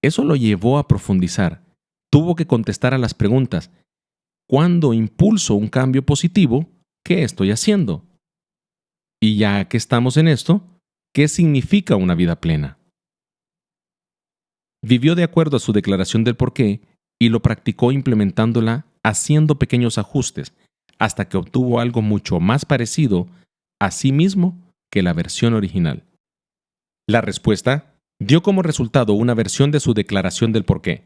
Eso lo llevó a profundizar. Tuvo que contestar a las preguntas: ¿cuándo impulso un cambio positivo? ¿Qué estoy haciendo? Y ya que estamos en esto, ¿qué significa una vida plena? Vivió de acuerdo a su declaración del porqué y lo practicó implementándola haciendo pequeños ajustes hasta que obtuvo algo mucho más parecido a sí mismo que la versión original. La respuesta dio como resultado una versión de su declaración del porqué: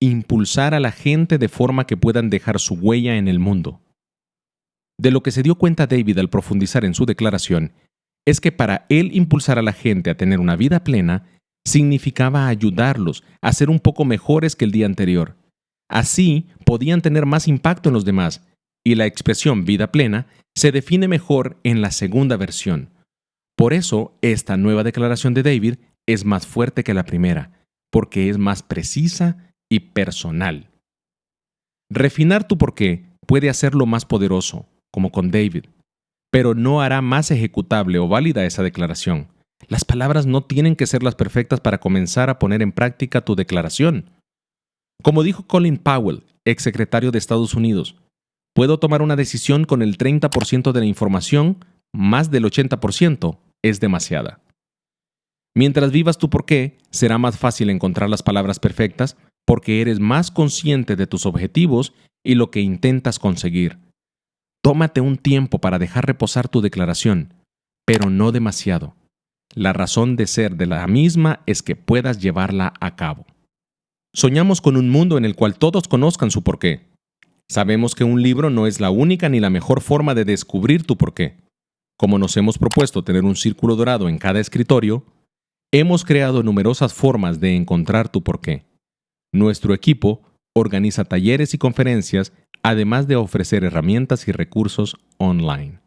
impulsar a la gente de forma que puedan dejar su huella en el mundo. De lo que se dio cuenta David al profundizar en su declaración es que para él impulsar a la gente a tener una vida plena significaba ayudarlos a ser un poco mejores que el día anterior. Así podían tener más impacto en los demás, y la expresión vida plena se define mejor en la segunda versión. Por eso, esta nueva declaración de David es más fuerte que la primera, porque es más precisa y personal. Refinar tu porqué puede hacerlo más poderoso, como con David, pero no hará más ejecutable o válida esa declaración. Las palabras no tienen que ser las perfectas para comenzar a poner en práctica tu declaración. Como dijo Colin Powell, exsecretario de Estados Unidos, puedo tomar una decisión con el 30% de la información, más del 80% es demasiada. Mientras vivas tu porqué, será más fácil encontrar las palabras perfectas porque eres más consciente de tus objetivos y lo que intentas conseguir. Tómate un tiempo para dejar reposar tu declaración, pero no demasiado. La razón de ser de la misma es que puedas llevarla a cabo. Soñamos con un mundo en el cual todos conozcan su porqué. Sabemos que un libro no es la única ni la mejor forma de descubrir tu porqué. Como nos hemos propuesto tener un círculo dorado en cada escritorio, hemos creado numerosas formas de encontrar tu porqué. Nuestro equipo organiza talleres y conferencias, además de ofrecer herramientas y recursos online.